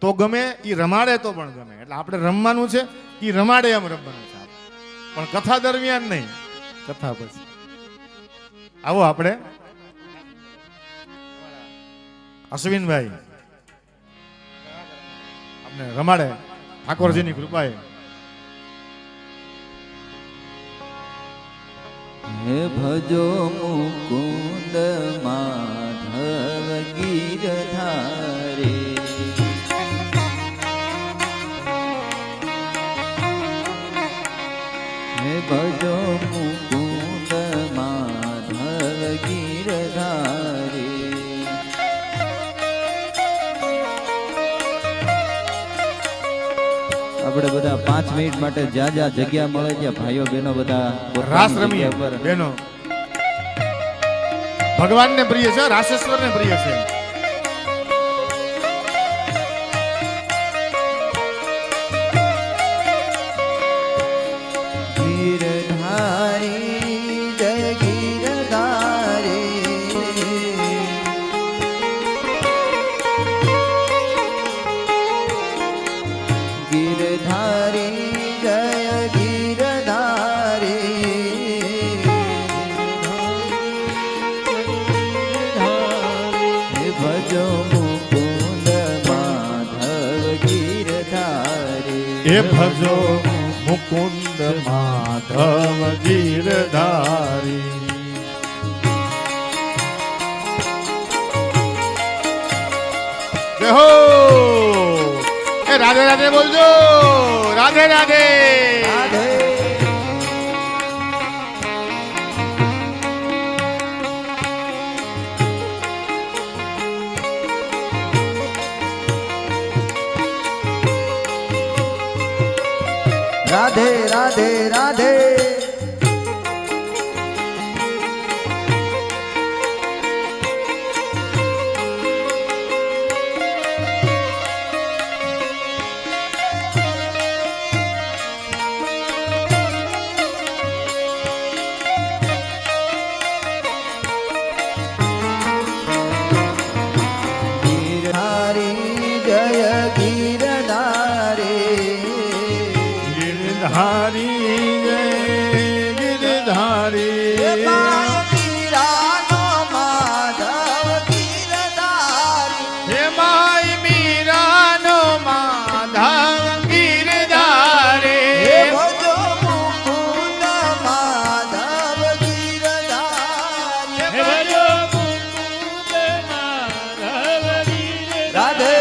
તો ગમે, ઈ રમાડે તો પણ ગમે. એટલે આપણે રમવાનું છે, ઈ રમાડે એમ રમવાનું છે, પણ કથા દરમિયાન નહીં, કથા પછી. આવો આપણે અશ્વિનભાઈ આપણે રમાડે ઠાકોરજીની કૃપાએ. હે ભજો મુકુંદ માધવ ગીરધારે, હે ભજો મુકુંદ માધવ ગીરધારે. આપણે બધા 5 મિનિટ માટે જ્યાં જ્યાં જગ્યા મળે ત્યાં ભાઈઓ બહેનો બધા રાસ રમીએ. બહેનો ભગવાનને પ્રિય છે, રાસેશ્વરને પ્રિય છે. ગીરધારી જય ગીરધારી, ગીરધારી જય ગીરધારી. હે ભજો મુકુંદ માધવ ગીરધારી, હે ભજો મુકુંદ માધવ ગીરધારી. હો એ રાધે રાધે બોલજો, રાધે રાધે. રાધે રાધે રાધે. ગીરધારી જય ગીરધારી, ગીરધારી જય ગીરધારી. મીરાનો માધવ ગીરધારી, હે માય મીરાનો માધવ ગીરધારી. હે ભજો મુકુંદ માધવ ગીરધારી. હે ભજો મુકુંદ માધવ ગીરધારી. રાધે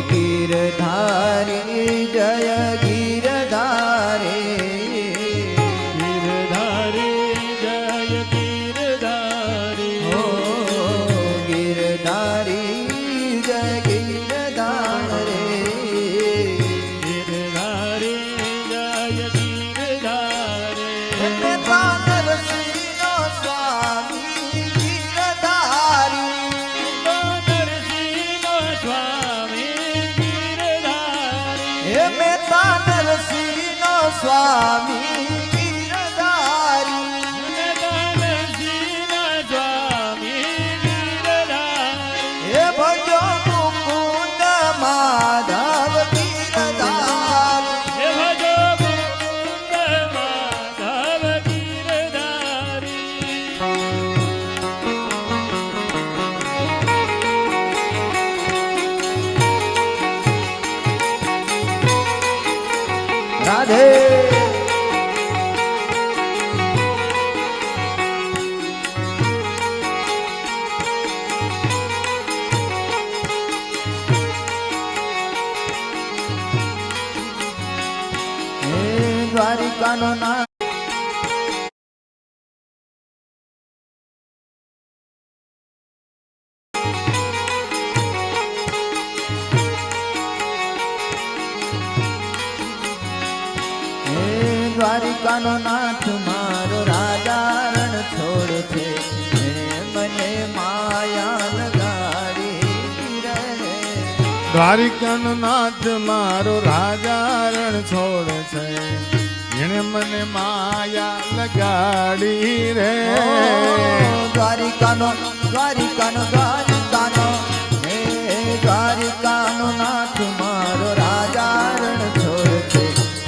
ગીરધારી જય ગીરધારી, ગીરધારી જય ગીરધારી. હો ગીરધારી જય ગીરધારી. ગીરધારી જય ગીરધારી. નરસિંહનો સ્વામી ગીરધારી, નરસિંહનો સ્વામી ગીરધારી. હે મેતા નરસિંહનો સ્વામી ગીરધારી. નરસિંહનો સ્વામી ગીરધારી. હે ભજો મુકુંદ માધવ ગીરધારી, હે ભજો મુકુંદ માધવ ગીરધારી. રાધે દ્વારિકાનો નાથ દ્વારિકાનો નાથ મારો રાજા રણ છોડ છે એણે મને માયા લગાડી રે દ્વારિકાનો નાથ મારો રાજા રણ છોડ છે એને મને માયા લગાડી રે દ્વારિકાનો હે દ્વારિકાનો નાથ મારો રાજા રણ છોડ છે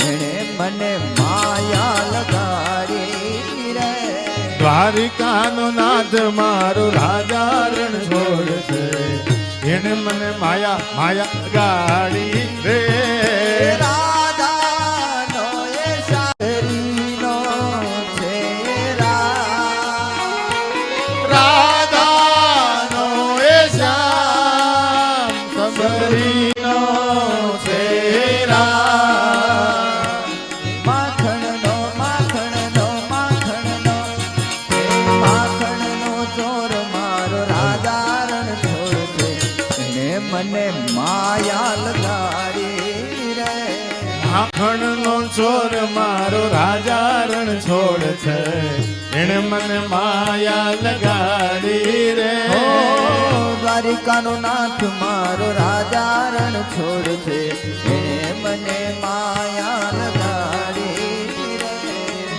એણે મને માયા લગાડી રે દ્વારિકાનો નાથ મારો રાજા રણ છોડ છે એને મને માયા લગાડી રે રાધાનો એ શારીનો છે રાધાનો એ શ્યામ સબરીનો છે માખણનો ચોર મારો રાજા રણ છોડ છે એને મને માયા લગાડી રે માખણનો ચોર મારો રાજા રણ છોડ છે એને મને માયા લગાડી રે ઓ દ્વારિકાનો નાથ મારો રાજા રણ છોડ છે એને મને માયા લગાડી રે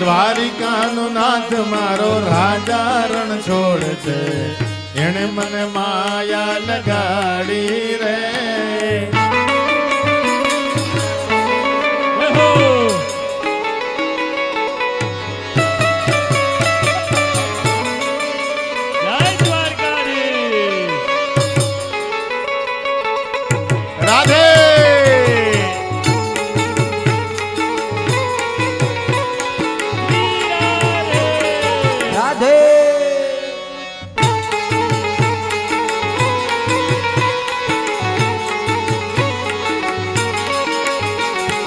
દ્વારિકાનો નાથ મારો રાજા રણ છોડ છે એને મને માયા લગાડી રે રાધે રાધે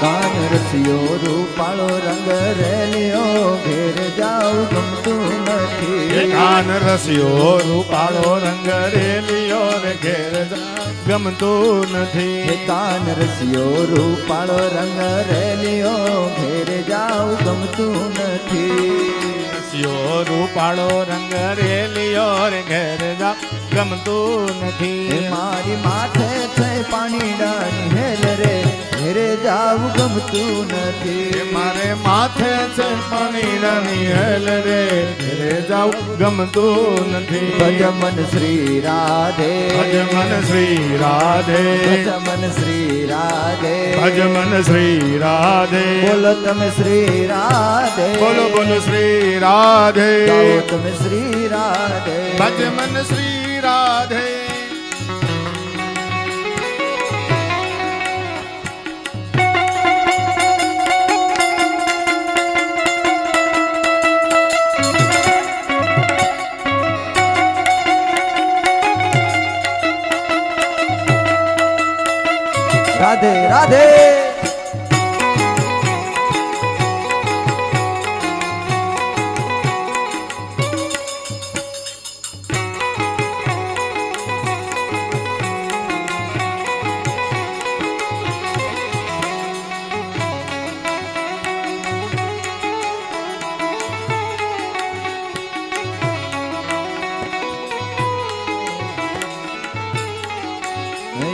કાન રસિયો રૂપાળો રંગ રેલિયો ઘેર જાવ ગમતું નથી કાન રસ્યો રૂપાળો રંગ રેલિયો રે ઘેર ગમતું નથી કાન રસિયો રૂપાળો રંગ રેલિયો ઘેર જાવ ગમતું નથી રસ્યો રૂપાળો રંગ રેલિયો રે ઘેર ગમતું નથી મારી માથે છે પાણી ડાની હેલ રે ઘેરે જાવ ગમતું નથી મારે માથે છે પાણી હેલ રે ઘેરે જાવ ગમતું નથી ભજમન શ્રી રાધે ભજમન શ્રી રાધે ભજમન શ્રી રાધે ભજમન શ્રી રાધે બોલો તમે શ્રી રાધે બોલો બોલો શ્રી રાધે ગાઓ તમે શ્રી રાધે ભજમન શ્રી રાધે રાધે રાધે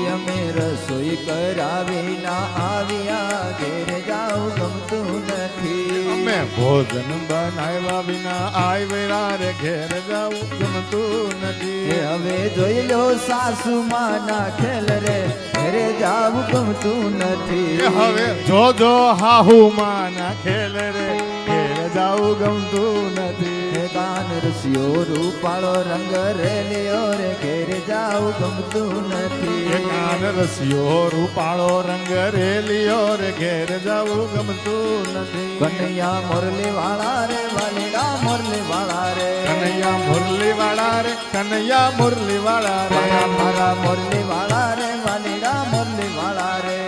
અમે રસોઈ કરાવી ના આવ્યા ઘેર જાવ ગમતું નથી અમે ભોજન બનાવ્યા વિના આવ્યા રે ઘેર જાવું ગમતું નથી હવે જોઈ લો સાસુ માં ના ખેલ રે ઘરે જાવ ગમતું નથી હવે જોજો હાહુ માં ના ખેલ રે ઘેર જાવું ગમતું નથી કાન રસિયો રૂપાળો રંગ રેલિયો રે ઘેર જાવ ગમતું નથી કાન રસિયો રૂપાળો રંગ રેલિયો રે ઘેર જાવું ગમતું નથી કનૈયા મોરલી વાળા રે વાલીડા મોરલી વાળા રે કનૈયા મુરલી વાળા રે કનૈયા મુરલી વાળા રે મારા મોરલી વાળા રે વાલીડા મોરલી વાળા રે